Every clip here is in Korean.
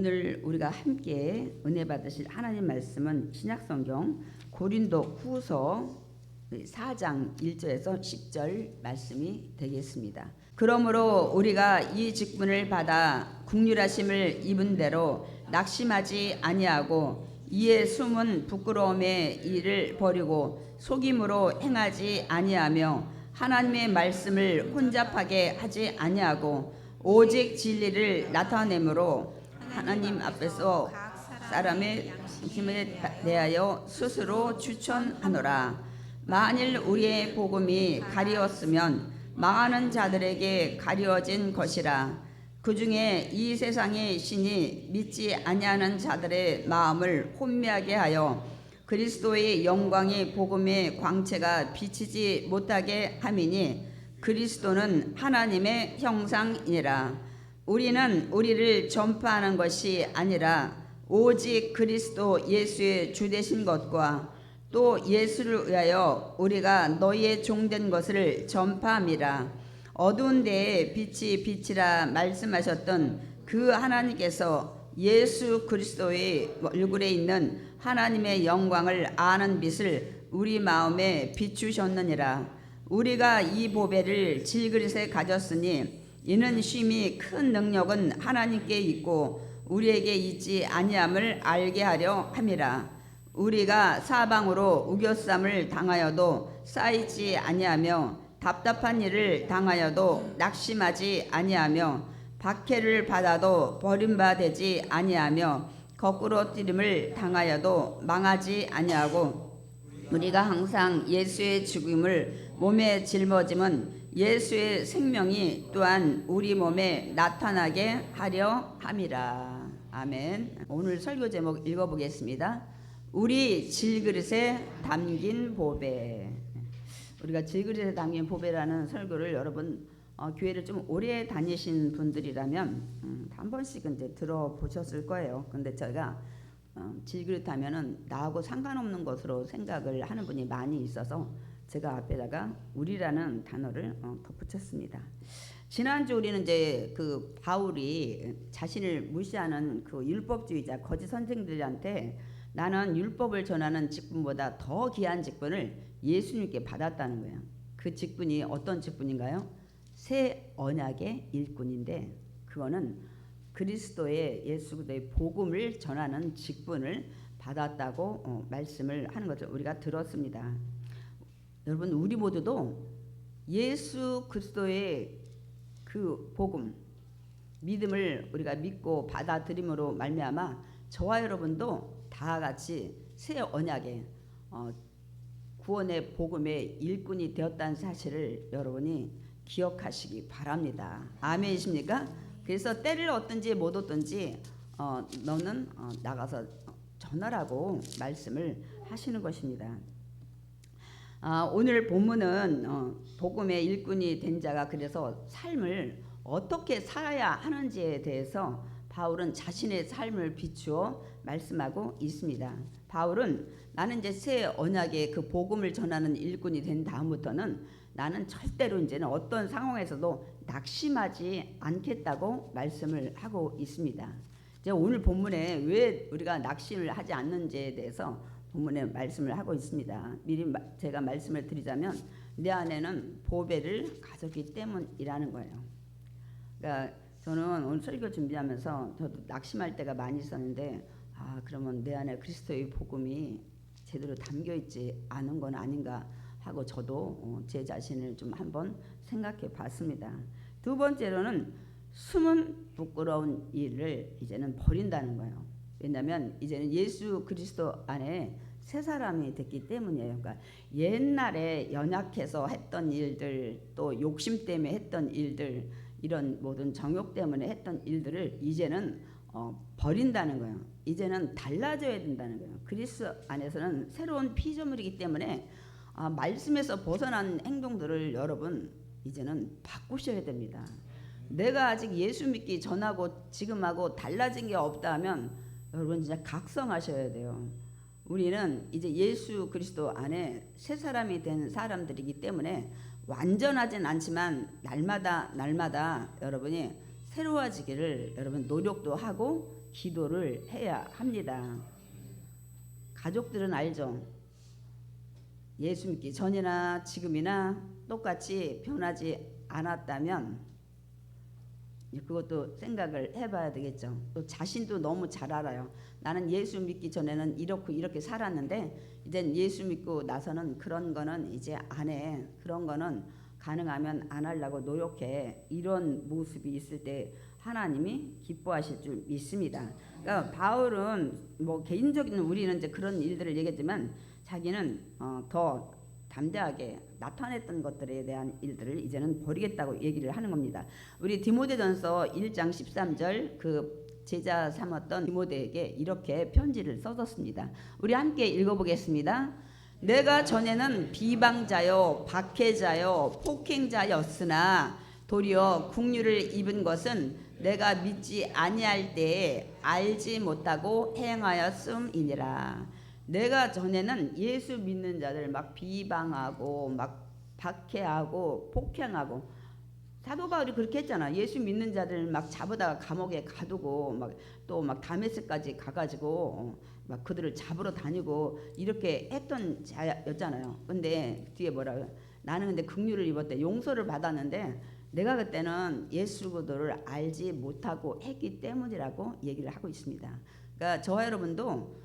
오늘 우리가 함께 은혜 받으실 하나님 말씀은 신약성경 고린도 후서 4장 1절에서 10절 말씀이 되겠습니다. 그러므로 우리가 이 직분을 받아 국률하심을 입은 대로 낙심하지 아니하고 이에 숨은 부끄러움의 일을 버리고 속임으로 행하지 아니하며 하나님의 말씀을 혼잡하게 하지 아니하고 오직 진리를 나타내므로 하나님 앞에서 사람의 힘에 대하여 스스로 추천하노라. 만일 우리의 복음이 가리웠으면 망하는 자들에게 가리워진 것이라. 그 중에 이 세상의 신이 믿지 아니하는 자들의 마음을 혼미하게 하여 그리스도의 영광이 복음의 광채가 비치지 못하게 함이니 그리스도는 하나님의 형상이니라. 우리는 우리를 전파하는 것이 아니라 오직 그리스도 예수의 주 되신 것과 또 예수를 위하여 우리가 너희의 종된 것을 전파함이라. 어두운 데에 빛이 빛이라 말씀하셨던 그 하나님께서 예수 그리스도의 얼굴에 있는 하나님의 영광을 아는 빛을 우리 마음에 비추셨느니라. 우리가 이 보배를 질그릇에 가졌으니 이는 심히 큰 능력은 하나님께 있고 우리에게 있지 아니함을 알게 하려 함이라. 우리가 사방으로 우겨쌈을 당하여도 쌓이지 아니하며 답답한 일을 당하여도 낙심하지 아니하며 박해를 받아도 버림받지 아니하며 거꾸로 뛰림을 당하여도 망하지 아니하고 우리가 항상 예수의 죽음을 몸에 짊어짐은 예수의 생명이 또한 우리 몸에 나타나게 하려 함이라. 아멘. 오늘 설교 제목 읽어보겠습니다. 우리 질그릇에 담긴 보배. 우리가 질그릇에 담긴 보배라는 설교를 여러분 교회를 좀 오래 다니신 분들이라면 한 번씩은 이제 들어보셨을 거예요. 근데 제가 질그릇 하면은 나하고 상관없는 것으로 생각을 하는 분이 많이 있어서 제가 앞에다가 우리라는 단어를 덧붙였습니다. 지난주 우리는 이제 그 바울이 자신을 무시하는 그 율법주의자 거짓 선생들한테 나는 율법을 전하는 직분보다 더 귀한 직분을 예수님께 받았다는 거예요. 그 직분이 어떤 직분인가요? 새 언약의 일꾼인데 그거는 그리스도의 예수 그리스도의 복음을 전하는 직분을 받았다고 말씀을 하는 것을 우리가 들었습니다. 여러분 우리 모두도 예수 그리스도의 그 복음 믿음을 우리가 믿고 받아들임으로 말미암아 저와 여러분도 다 같이 새 언약의 구원의 복음의 일꾼이 되었다는 사실을 여러분이 기억하시기 바랍니다. 아멘이십니까? 그래서 때를 얻든지 못 얻든지 너는 나가서 전하라고 말씀을 하시는 것입니다. 오늘 본문은 복음의 일꾼이 된 자가 그래서 삶을 어떻게 살아야 하는지에 대해서 바울은 자신의 삶을 비추어 말씀하고 있습니다. 바울은 나는 이제 새 언약의 그 복음을 전하는 일꾼이 된 다음부터는 나는 절대로 이제는 어떤 상황에서도 낙심하지 않겠다고 말씀을 하고 있습니다. 이제 오늘 본문에 왜 우리가 낙심을 하지 않는지에 대해서 본문에 말씀을 하고 있습니다. 미리 제가 말씀을 드리자면 내 안에는 보배를 가졌기 때문이라는 거예요. 그러니까 저는 오늘 설교 준비하면서 저도 낙심할 때가 많이 있었는데 그러면 내 안에 그리스도의 복음이 제대로 담겨 있지 않은 건 아닌가 하고 저도 제 자신을 좀 한번 생각해 봤습니다. 두 번째로는 숨은 부끄러운 일을 이제는 버린다는 거예요. 왜냐하면 이제는 예수 그리스도 안에 새 사람이 됐기 때문이에요. 그러니까 옛날에 연약해서 했던 일들 또 욕심 때문에 했던 일들 이런 모든 정욕 때문에 했던 일들을 이제는 버린다는 거예요. 이제는 달라져야 된다는 거예요. 그리스도 안에서는 새로운 피조물이기 때문에 말씀에서 벗어난 행동들을 여러분 이제는 바꾸셔야 됩니다. 내가 아직 예수 믿기 전하고 지금하고 달라진 게 없다 하면 여러분 진짜 각성하셔야 돼요. 우리는 이제 예수 그리스도 안에 새 사람이 된 사람들이기 때문에 완전하진 않지만 날마다 여러분이 새로워지기를 여러분 노력도 하고 기도를 해야 합니다. 가족들은 알죠. 예수 믿기 전이나 지금이나 똑같이 변하지 않았다면 그것도 생각을 해봐야 되겠죠. 또 자신도 너무 잘 알아요. 나는 예수 믿기 전에는 이렇게 살았는데 이젠 예수 믿고 나서는 그런 거는 이제 안 해. 그런 거는 가능하면 안 하려고 노력해. 이런 모습이 있을 때 하나님이 기뻐하실 줄 믿습니다. 그러니까 바울은 뭐 개인적인 우리는 이제 그런 일들을 얘기했지만 자기는 더 담대하게 나타냈던 것들에 대한 일들을 이제는 버리겠다고 얘기를 하는 겁니다. 우리 디모데전서 1장 13절 그 제자 삼았던 디모데에게 이렇게 편지를 써줬습니다. 우리 함께 읽어보겠습니다. 내가 전에는 비방자요 박해자요 폭행자였으나 도리어 국류를 입은 것은 내가 믿지 아니할 때에 알지 못하고 행하였음이니라. 내가 전에는 예수 믿는 자들 막 비방하고 막 박해하고 폭행하고 사도 바울이 그렇게 했잖아. 예수 믿는 자들 막 잡아다가 감옥에 가두고 막 또 막 다메섹까지 가가지고 막 그들을 잡으러 다니고 이렇게 했던 자였잖아요. 근데 뒤에 뭐라고요? 나는 근데 긍휼을 입었대. 용서를 받았는데 내가 그때는 예수 그리스도를 알지 못하고 했기 때문이라고 얘기를 하고 있습니다. 그러니까 저와 여러분도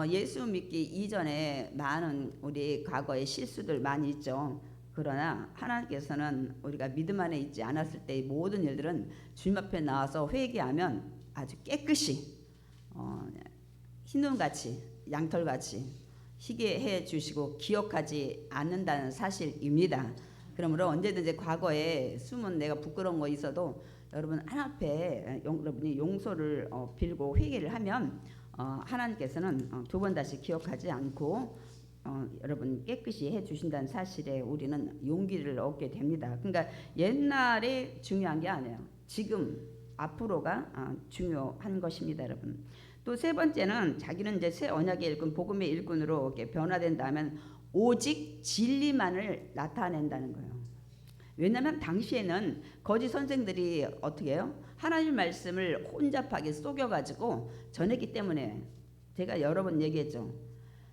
예수 믿기 이전에 많은 우리 과거의 실수들 많이 있죠. 그러나 하나님께서는 우리가 믿음 안에 있지 않았을 때의 모든 일들은 주님 앞에 나와서 회개하면 아주 깨끗이 흰눈같이 양털같이 희게 해 주시고 기억하지 않는다는 사실입니다. 그러므로 언제든지 과거에 숨은 내가 부끄러운 거 있어도 여러분 하나님께 여러분이 용서를 빌고 회개를 하면 하나님께서는 두 번 다시 기억하지 않고 여러분 깨끗이 해주신다는 사실에 우리는 용기를 얻게 됩니다. 그러니까 옛날에 중요한 게 아니에요. 지금 앞으로가 중요한 것입니다, 여러분. 또 세 번째는 자기는 이제 새 언약의 일꾼, 복음의 일꾼으로 이렇게 변화된다면 오직 진리만을 나타낸다는 거예요. 왜냐하면 당시에는 거짓 선생들이 어떻게 해요? 하나님 말씀을 혼잡하게 속여가지고 전했기 때문에 제가 여러 번 얘기했죠.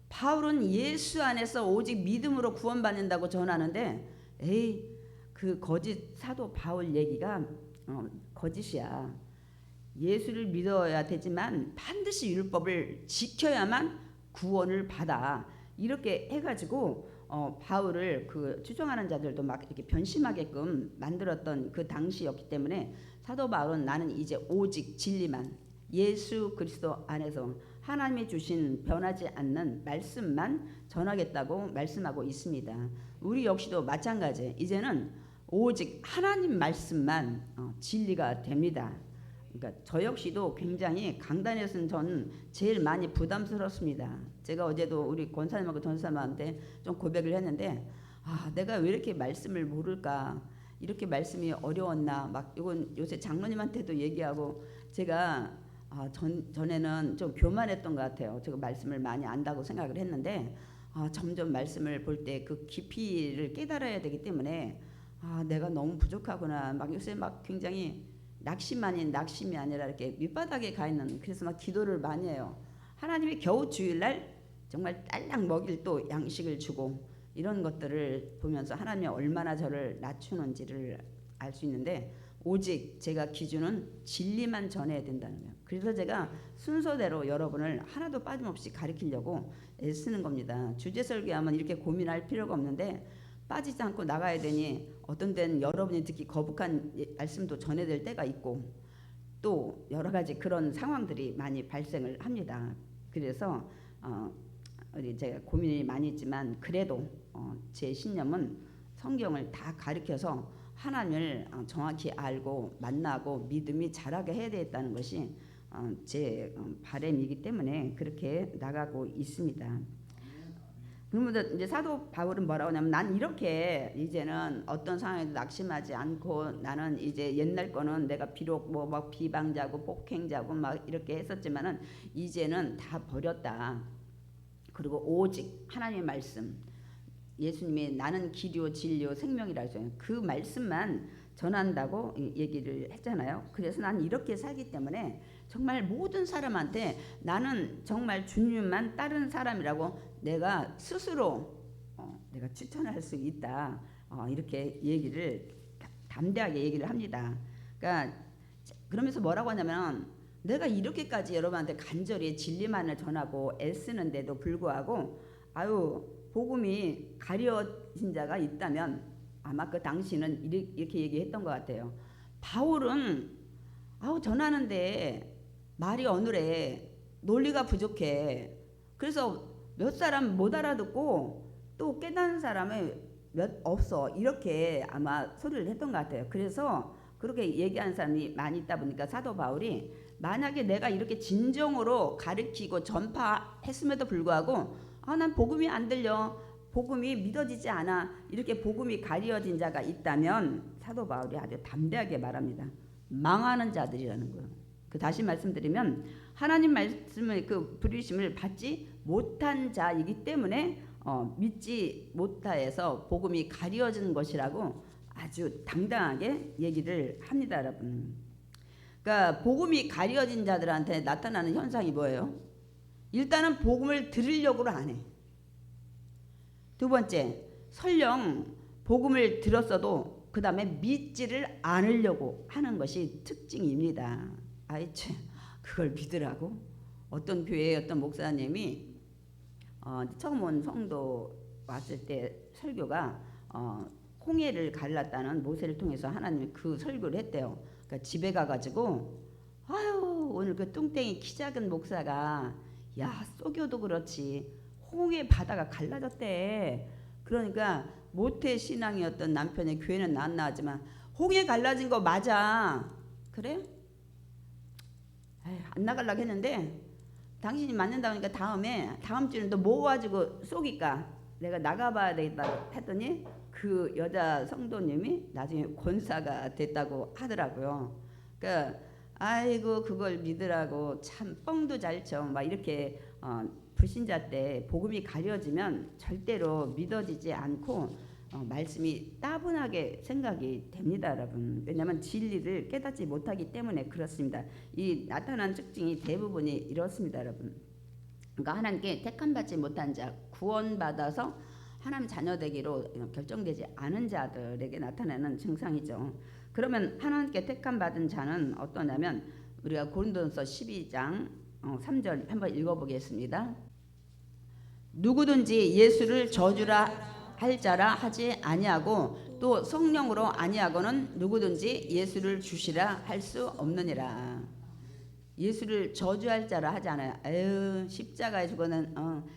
바울은 예수 안에서 오직 믿음으로 구원받는다고 전하는데 에이 그 거짓 사도 바울 얘기가 거짓이야. 예수를 믿어야 되지만 반드시 율법을 지켜야만 구원을 받아. 이렇게 해가지고 바울을 그 추종하는 자들도 막 이렇게 변심하게끔 만들었던 그 당시였기 때문에 사도 바울은 나는 이제 오직 진리만 예수 그리스도 안에서 하나님이 주신 변하지 않는 말씀만 전하겠다고 말씀하고 있습니다. 우리 역시도 마찬가지. 이제는 오직 하나님 말씀만 진리가 됩니다. 그러니까 저 역시도 굉장히 강단에서는 저는 제일 많이 부담스럽습니다. 제가 어제도 우리 권사님하고 전사님한테 좀 고백을 했는데 내가 왜 이렇게 말씀을 모를까? 이렇게 말씀이 어려웠나? 막 이건 요새 장로님한테도 얘기하고 제가 전에는 좀 교만했던 것 같아요. 제가 말씀을 많이 안다고 생각을 했는데 점점 말씀을 볼 때 그 깊이를 깨달아야 되기 때문에 내가 너무 부족하구나. 막 요새 막 굉장히 낙심이 아니라 이렇게 밑바닥에 가 있는, 그래서 막 기도를 많이 해요. 하나님이 겨우 주일날 정말 딸랑 먹일 또 양식을 주고 이런 것들을 보면서 하나님이 얼마나 저를 낮추는지를 알 수 있는데 오직 제가 기준은 진리만 전해야 된다는 거예요. 그래서 제가 순서대로 여러분을 하나도 빠짐없이 가르치려고 애쓰는 겁니다. 주제 설교하면 이렇게 고민할 필요가 없는데 빠지지 않고 나가야 되니 어떤 데는 여러분이 듣기 거북한 말씀도 전해야 될 때가 있고 또 여러 가지 그런 상황들이 많이 발생을 합니다. 그래서 우리 제가 고민이 많이 있지만 그래도 제 신념은 성경을 다 가르쳐서 하나님을 정확히 알고 만나고 믿음이 자라게 해야 되겠다는 것이 제 바람이기 때문에 그렇게 나가고 있습니다. 그러면 이제 사도 바울은 뭐라고 하냐면 난 이렇게 이제는 어떤 상황에도 낙심하지 않고 나는 이제 옛날 거는 내가 비록 뭐 막 비방자고 폭행자고 막 이렇게 했었지만은 이제는 다 버렸다. 그리고 오직 하나님의 말씀, 예수님이 나는 길이요 진리요 생명이라 하죠. 그 말씀만 전한다고 얘기를 했잖아요. 그래서 난 이렇게 살기 때문에 정말 모든 사람한테 나는 정말 주님만 따르는 사람이라고 내가 스스로 내가 추천할 수 있다. 이렇게 얘기를 담대하게 얘기를 합니다. 그러니까 그러면서 뭐라고 하냐면 내가 이렇게까지 여러분한테 간절히 진리만을 전하고 애쓰는데도 불구하고 복음이 가려진 자가 있다면 아마 그 당시는 이렇게 얘기했던 것 같아요. 바울은 전하는데 말이 어눌해, 논리가 부족해. 그래서 몇 사람 못 알아듣고 또 깨닫는 사람이 없어. 이렇게 아마 소리를 했던 것 같아요. 그래서 그렇게 얘기하는 사람이 많이 있다 보니까 사도 바울이 만약에 내가 이렇게 진정으로 가르치고 전파했음에도 불구하고 난 복음이 안 들려, 복음이 믿어지지 않아, 이렇게 복음이 가려진 자가 있다면 사도 바울이 아주 담대하게 말합니다. 망하는 자들이라는 거예요. 다시 말씀드리면 하나님 말씀의 그 부르심을 받지 못한 자이기 때문에 믿지 못하여서 복음이 가려진 것이라고 아주 당당하게 얘기를 합니다, 여러분. 그러니까 복음이 가려진 자들한테 나타나는 현상이 뭐예요? 일단은 복음을 들으려고는 안 해. 두 번째, 설령 복음을 들었어도 그 다음에 믿지를 않으려고 하는 것이 특징입니다. 그걸 믿으라고? 어떤 교회의 어떤 목사님이 처음 온 성도 왔을 때 설교가 홍해를 갈랐다는 모세를 통해서 하나님이 그 설교를 했대요. 그러니까 집에 가가지고 오늘 그 뚱땡이 키 작은 목사가 쏘교도 그렇지 홍해 바다가 갈라졌대. 그러니까 모태 신앙이었던 남편의 교회는 안 나왔지만 홍해 갈라진 거 맞아. 그래? 안 나가려고 했는데 당신이 맞는다고 하니까 다음 주는 또 뭐 가지고 쏘기까 내가 나가봐야 되겠다고 했더니 그 여자 성도님이 나중에 권사가 됐다고 하더라고요. 그러니까 그걸 믿으라고 참 뻥도 잘 쳐 막 이렇게 불신자 때 복음이 가려지면 절대로 믿어지지 않고 말씀이 따분하게 생각이 됩니다, 여러분. 왜냐하면 진리를 깨닫지 못하기 때문에 그렇습니다. 이 나타난 특징이 대부분이 이렇습니다, 여러분. 그러니까 하나님께 택함받지 못한 자, 구원받아서 하나님 자녀 되기로 결정되지 않은 자들에게 나타나는 증상이죠. 그러면 하나님께 택함받은 자는 어떠냐면 우리가 고린도전서 12장 3절 한번 읽어보겠습니다. 누구든지 예수를 저주라 할 자라 하지 아니하고 또 성령으로 아니하고는 누구든지 예수를 주시라 할 수 없느니라. 예수를 저주할 자라 하지 않아요. 십자가에 죽어는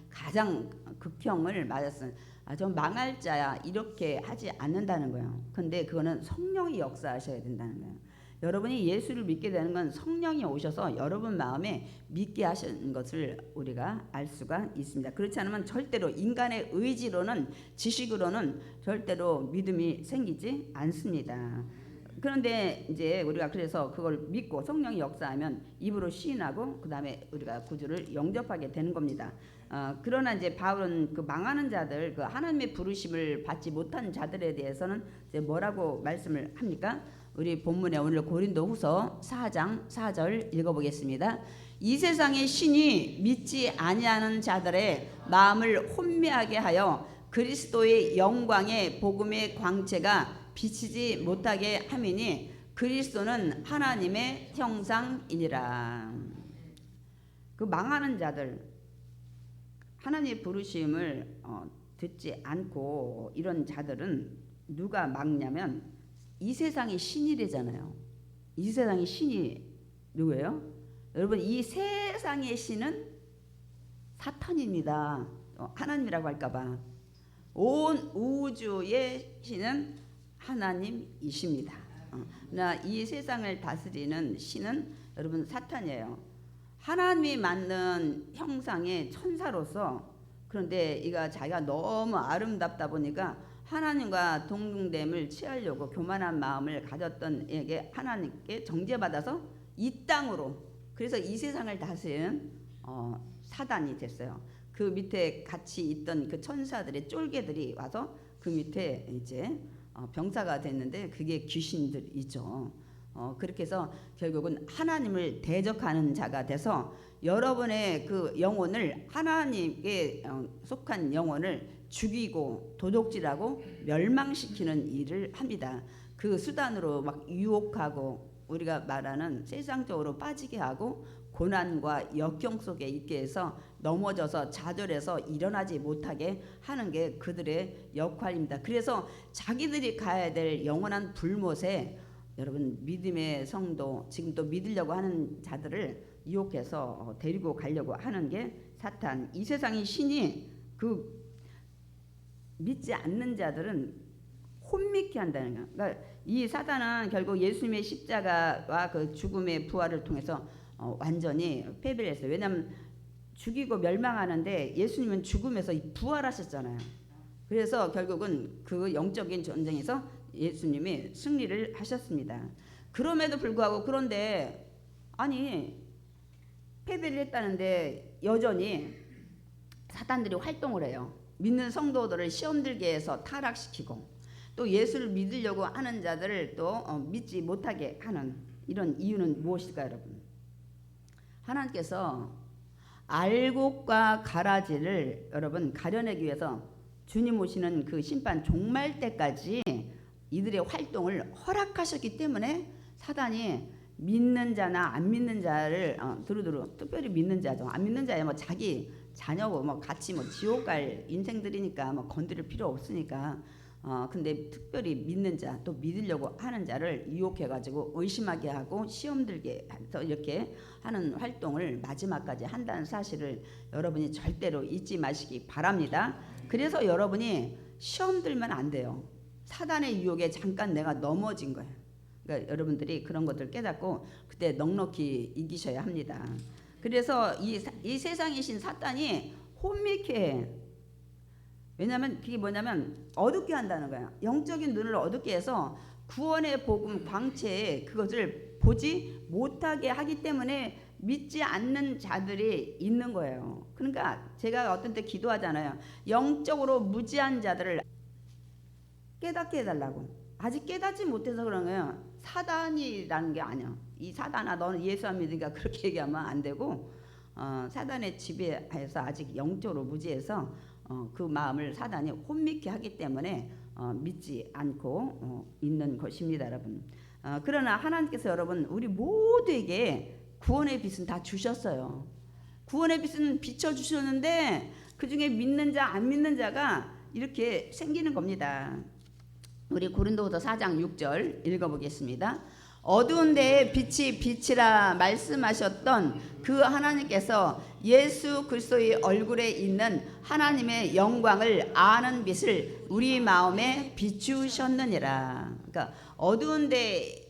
가장 극형을 맞았어요. 좀 망할 자야 이렇게 하지 않는다는 거예요. 근데 그거는 성령이 역사하셔야 된다는 거예요. 여러분이 예수를 믿게 되는 건 성령이 오셔서 여러분 마음에 믿게 하시는 것을 우리가 알 수가 있습니다. 그렇지 않으면 절대로 인간의 의지로는 지식으로는 절대로 믿음이 생기지 않습니다. 그런데 이제 우리가 그래서 그걸 믿고 성령이 역사하면 입으로 시인하고 그 다음에 우리가 구주를 영접하게 되는 겁니다. 그러나 이제 바울은 그 망하는 자들, 그 하나님의 부르심을 받지 못한 자들에 대해서는 이제 뭐라고 말씀을 합니까? 우리 본문에 오늘 고린도후서 4장 4절 읽어보겠습니다. 이 세상의 신이 믿지 아니하는 자들의 마음을 혼미하게 하여 그리스도의 영광의 복음의 광채가 비치지 못하게 함이니 그리스도는 하나님의 형상이니라. 그 망하는 자들, 하나님의 부르심을 듣지 않고 이런 자들은 누가 막냐면 이 세상의 신이래잖아요. 이 세상의 신이 누구예요? 여러분, 이 세상의 신은 사탄입니다. 하나님이라고 할까봐. 온 우주의 신은 하나님이십니다. 그러나 이 세상을 다스리는 신은 여러분 사탄이에요. 하나님이 만든 형상의 천사로서, 그런데 이가 자기가 너무 아름답다 보니까 하나님과 동등됨을 취하려고 교만한 마음을 가졌던 에게 하나님께 정죄받아서 이 땅으로, 그래서 이 세상을 다스리는 사단이 됐어요. 그 밑에 같이 있던 그 천사들의 쫄개들이 와서 그 밑에 이제 병사가 됐는데 그게 귀신들이죠. 그렇게 해서 결국은 하나님을 대적하는 자가 돼서 여러분의 그 영혼을 하나님께 속한 영혼을 죽이고 도둑질하고 멸망시키는 일을 합니다. 그 수단으로 막 유혹하고 우리가 말하는 세상적으로 빠지게 하고 고난과 역경 속에 있게 해서 넘어져서 좌절해서 일어나지 못하게 하는 게 그들의 역할입니다. 그래서 자기들이 가야 될 영원한 불못에 여러분 믿음의 성도 지금 또 믿으려고 하는 자들을 유혹해서 데리고 가려고 하는 게 사탄. 이 세상의 신이 그 믿지 않는 자들은 혼미케 한다는 거예요. 그러니까 이 사단은 결국 예수님의 십자가와 그 죽음의 부활을 통해서 완전히 패배를 했어요. 왜냐하면 죽이고 멸망하는데 예수님은 죽음에서 부활하셨잖아요. 그래서 결국은 그 영적인 전쟁에서 예수님이 승리를 하셨습니다. 그럼에도 불구하고 그런데 아니 패배를 했다는데 여전히 사단들이 활동을 해요. 믿는 성도들을 시험 들게 해서 타락시키고 또 예수를 믿으려고 하는 자들을 또 믿지 못하게 하는 이런 이유는 무엇일까요, 여러분? 하나님께서 알곡과 가라지를 여러분 가려내기 위해서 주님 오시는 그 심판 종말 때까지 이들의 활동을 허락하셨기 때문에 사단이 믿는 자나 안 믿는 자를 두루두루 특별히 믿는 자죠. 안 믿는 자야 뭐 자기 자녀고 뭐 같이 뭐 지옥 갈 인생들이니까 뭐 건드릴 필요 없으니까 근데 특별히 믿는 자 또 믿으려고 하는 자를 유혹해 가지고 의심하게 하고 시험 들게 해서 이렇게 하는 활동을 마지막까지 한다는 사실을 여러분이 절대로 잊지 마시기 바랍니다. 그래서 여러분이 시험 들면 안 돼요. 사단의 유혹에 잠깐 내가 넘어진 거예요. 그러니까 여러분들이 그런 것들 깨닫고 그때 넉넉히 이기셔야 합니다. 그래서 이 세상이신 사단이 혼미케 해. 왜냐하면 그게 뭐냐면 어둡게 한다는 거야. 영적인 눈을 어둡게 해서 구원의 복음 광채에 그것을 보지 못하게 하기 때문에 믿지 않는 자들이 있는 거예요. 그러니까 제가 어떤 때 기도하잖아요. 영적으로 무지한 자들을 깨닫게 해달라고. 아직 깨닫지 못해서 그런 거예요. 사단이라는 게 아니야. 이 사단아 너는 예수 안 믿으니까 그렇게 얘기하면 안 되고 사단의 지배해서 아직 영적으로 무지해서 그 마음을 사단이 혼미케 하기 때문에 믿지 않고 있는 것입니다, 여러분. 그러나 하나님께서 여러분 우리 모두에게 구원의 빛은 다 주셨어요. 구원의 빛은 비춰주셨는데 그 중에 믿는 자, 안 믿는 자가 이렇게 생기는 겁니다. 우리 고린도후서 4장 6절 읽어보겠습니다. 어두운 데에 빛이 빛이라 말씀하셨던 그 하나님께서 예수 그리스도의 얼굴에 있는 하나님의 영광을 아는 빛을 우리 마음에 비추셨느니라. 그러니까 어두운 데에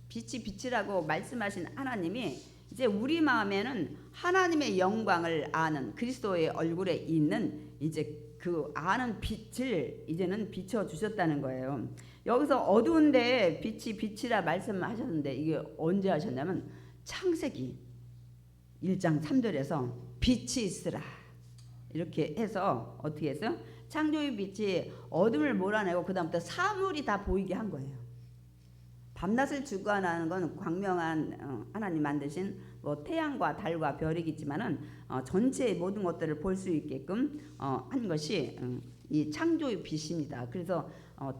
빛이 빛이라고 말씀하신 하나님이 이제 우리 마음에는 하나님의 영광을 아는 그리스도의 얼굴에 있는 이제 그 아는 빛을 이제는 비춰 주셨다는 거예요. 여기서 어두운데 빛이 빛이라 말씀하셨는데 이게 언제 하셨냐면 창세기 1장 3절에서 빛이 있으라 이렇게 해서 어떻게 했어요? 창조의 빛이 어둠을 몰아내고 그 다음부터 사물이 다 보이게 한 거예요. 밤낮을 주관하는 건 광명한 하나님 만드신 뭐 태양과 달과 별이겠지만은 전체의 모든 것들을 볼 수 있게끔 한 것이 이 창조의 빛입니다. 그래서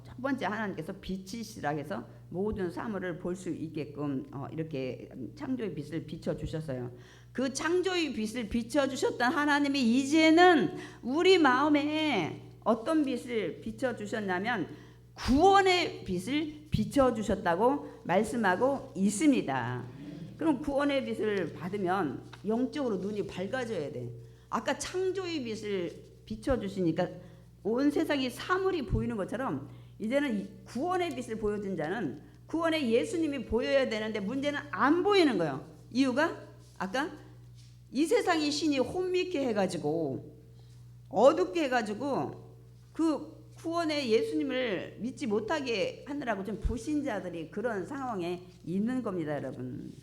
첫 번째 하나님께서 빛이시라 해서 모든 사물을 볼 수 있게끔 이렇게 창조의 빛을 비춰 주셨어요. 그 창조의 빛을 비춰 주셨던 하나님이 이제는 우리 마음에 어떤 빛을 비춰 주셨냐면 구원의 빛을 비춰 주셨다고 말씀하고 있습니다. 그럼 구원의 빛을 받으면 영적으로 눈이 밝아져야 돼. 아까 창조의 빛을 비춰 주시니까 온 세상이 사물이 보이는 것처럼 이제는 구원의 빛을 보여준 자는 구원의 예수님이 보여야 되는데 문제는 안 보이는 거예요. 이유가 아까 이 세상이 신이 혼미케 해가지고 어둡게 해가지고 그 구원의 예수님을 믿지 못하게 하느라고 좀 불신자들이 그런 상황에 있는 겁니다, 여러분.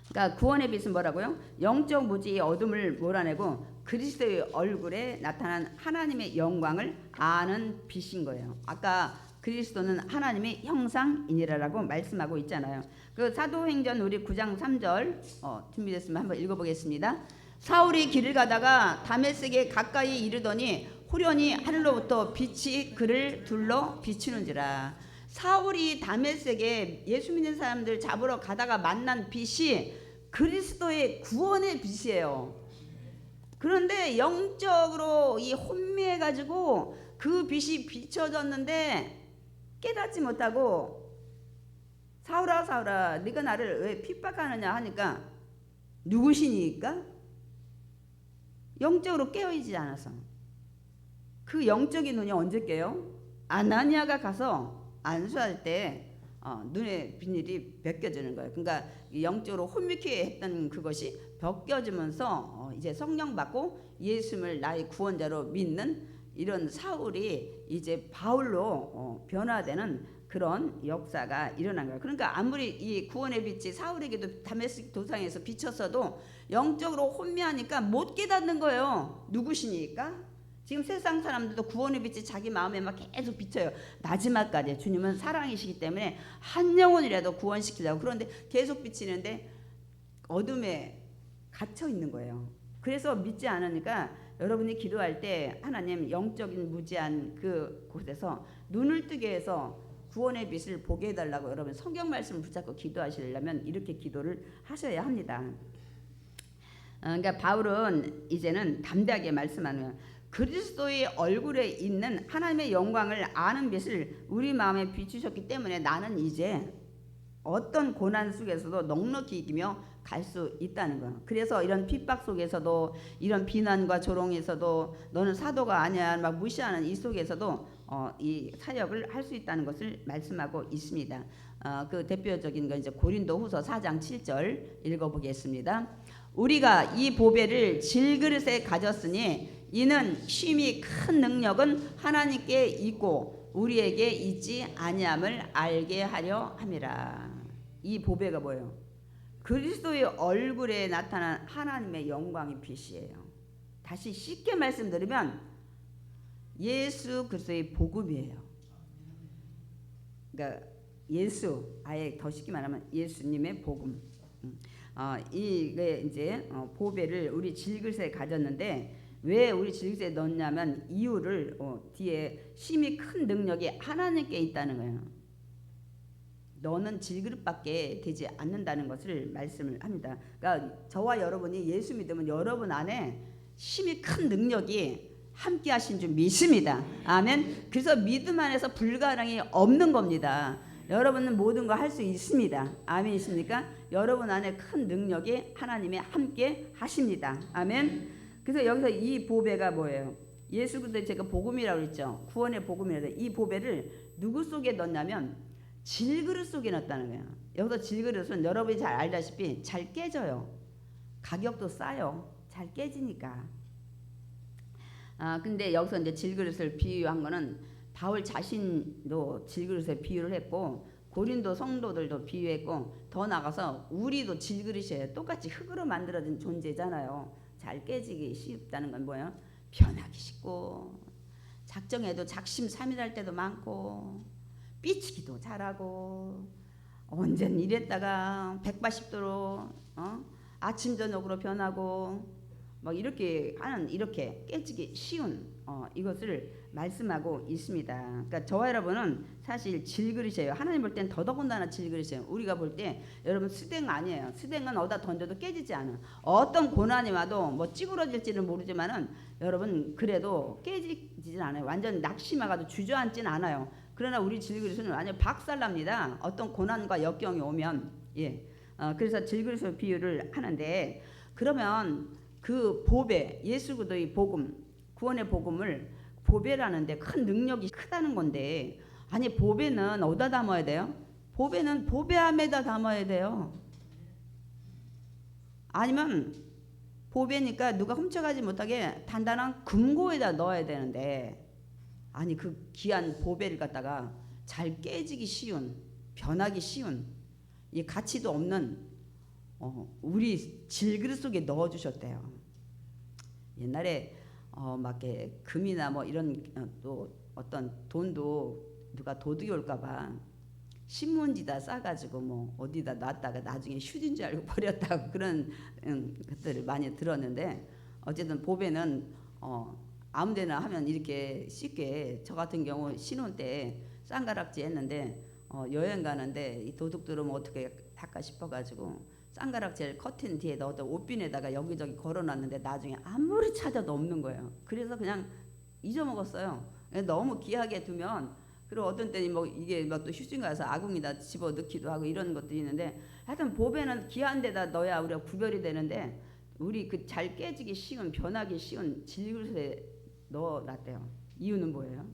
그러니까 구원의 빛은 뭐라고요? 영적 무지의 어둠을 몰아내고 그리스도의 얼굴에 나타난 하나님의 영광을 아는 빛인 거예요. 아까 그리스도는 하나님의 형상이니라라고 말씀하고 있잖아요. 그 사도행전 우리 9장 3절 준비됐으면 한번 읽어보겠습니다. 사울이 길을 가다가 다메섹에 가까이 이르더니 후련히 하늘로부터 빛이 그를 둘러 비추는지라. 사울이 다메섹에 예수 믿는 사람들 잡으러 가다가 만난 빛이 그리스도의 구원의 빛이에요. 그런데 영적으로 이 혼미해가지고 그 빛이 비춰졌는데 깨닫지 못하고 사울아 사울아 네가 나를 왜 핍박하느냐 하니까 누구시니까? 영적으로 깨어있지 않아서. 그 영적인 눈이 언제 깨요? 아나니아가 가서 안수할 때 눈의 비늘이 벗겨지는 거예요. 그러니까 영적으로 혼미케 했던 그것이 벗겨지면서 이제 성령 받고 예수를 나의 구원자로 믿는 이런 사울이 이제 바울로 변화되는 그런 역사가 일어난 거예요. 그러니까 아무리 이 구원의 빛이 사울에게도 다메섹 도상에서 비쳤어도 영적으로 혼미하니까 못 깨닫는 거예요. 누구시니까? 지금 세상 사람들도 구원의 빛이 자기 마음에 막 계속 비쳐요. 마지막까지 주님은 사랑이시기 때문에 한 영혼이라도 구원시키려고. 그런데 계속 비치는데 어둠에 갇혀 있는 거예요. 그래서 믿지 않으니까 여러분이 기도할 때 하나님 영적인 무지한 그 곳에서 눈을 뜨게 해서 구원의 빛을 보게 해달라고 여러분 성경 말씀을 붙잡고 기도하시려면 이렇게 기도를 하셔야 합니다. 그러니까 바울은 이제는 담대하게 말씀하는 거예요. 그리스도의 얼굴에 있는 하나님의 영광을 아는 빛을 우리 마음에 비추셨기 때문에 나는 이제 어떤 고난 속에서도 넉넉히 이기며 갈 수 있다는 거예요. 그래서 이런 핍박 속에서도 이런 비난과 조롱에서도 너는 사도가 아니야 막 무시하는 이 속에서도 이 사역을 할 수 있다는 것을 말씀하고 있습니다. 그 대표적인 건 이제 고린도후서 4장 7절 읽어보겠습니다. 우리가 이 보배를 질그릇에 가졌으니 이는 심히 큰 능력은 하나님께 있고 우리에게 있지 아니함을 알게 하려 함이라. 이 보배가 뭐예요? 그리스도의 얼굴에 나타난 하나님의 영광의 빛이에요. 다시 쉽게 말씀드리면 예수 그리스도의 복음이에요. 그러니까 예수, 아예 더 쉽게 말하면 예수님의 복음. 이게 이제 보배를 우리 질그릇에 가졌는데 왜 우리 질그릇에 넣냐면 이유를 뒤에 심히 큰 능력이 하나님께 있다는 거예요. 너는 질그릇밖에 되지 않는다는 것을 말씀을 합니다. 그러니까 저와 여러분이 예수 믿으면 여러분 안에 심히 큰 능력이 함께 하신 줄 믿습니다. 아멘. 그래서 믿음 안에서 불가능이 없는 겁니다. 여러분은 모든 거 할 수 있습니다. 아멘이십니까? 여러분 안에 큰 능력이 하나님이 함께 하십니다. 아멘. 그래서 여기서 이 보배가 뭐예요? 예수 그리스도의 제가 복음이라고 했죠. 구원의 복음이라고. 이 보배를 누구 속에 넣냐면 질그릇 속에 넣었다는 거예요. 여기서 질그릇은 여러분이 잘 알다시피 잘 깨져요. 가격도 싸요. 잘 깨지니까. 근데 여기서 이제 질그릇을 비유한 거는 바울 자신도 질그릇에 비유를 했고 고린도 성도들도 비유했고 더 나가서 우리도 질그릇이에요. 똑같이 흙으로 만들어진 존재잖아요. 잘 깨지기 쉽다는 건 뭐예요? 변하기 쉽고 작정해도 작심삼일할 때도 많고 삐치기도 잘하고 언젠 이랬다가 180도로 아침 저녁으로 변하고 막 이렇게 하는 이렇게 깨지기 쉬운 이것을 말씀하고 있습니다. 그러니까 저와 여러분은 사실 질그릇이에요. 하나님 볼 땐 더더군다나 질그릇이에요. 우리가 볼 때 여러분 스댕 아니에요. 스댕은 어디다 던져도 깨지지 않아. 어떤 고난이 와도 뭐 찌그러질지는 모르지만은 여러분 그래도 깨지진 않아요. 완전 낙심해가지고 주저앉진 않아요. 그러나 우리 질그릇은 완전 박살납니다. 어떤 고난과 역경이 오면 그래서 질그릇의 비유를 하는데 그러면 그 보배 예수 그리스도의 복음 구원의 복음을 보배라는데 큰 능력이 크다는 건데 아니 보배는 어디다 담아야 돼요? 보배는 보배함에다 담아야 돼요. 아니면 보배니까 누가 훔쳐가지 못하게 단단한 금고에다 넣어야 되는데 아니 그 귀한 보배를 갖다가 잘 깨지기 쉬운 변하기 쉬운 이 가치도 없는 우리 질그릇 속에 넣어주셨대요. 옛날에 막 금이나 뭐 이런 또 어떤 돈도 누가 도둑이 올까봐 신문지다 싸가지고 뭐 어디다 놨다가 나중에 휴지인 줄 알고 버렸다고 그런 것들을 많이 들었는데, 어쨌든 보배는 아무데나 하면 이렇게 쉽게, 저 같은 경우 신혼 때 쌍가락질 했는데 여행 가는데 이 도둑들은 뭐 어떻게 할까 싶어가지고 쌍가락질 커튼 뒤에 넣어서 옷빈에다가 여기저기 걸어놨는데 나중에 아무리 찾아도 없는 거예요. 그래서 그냥 잊어먹었어요. 너무 귀하게 두면, 그리고 어떤 때는 뭐 이게 뭐 또 휴진 가서 아궁이다 집어 넣기도 하고 이런 것도 있는데, 하여튼 보배는 귀한 데다 넣어야 우리가 구별이 되는데, 우리 그 잘 깨지기 쉬운, 변하기 쉬운 질그릇에 넣어놨대요. 이유는 뭐예요?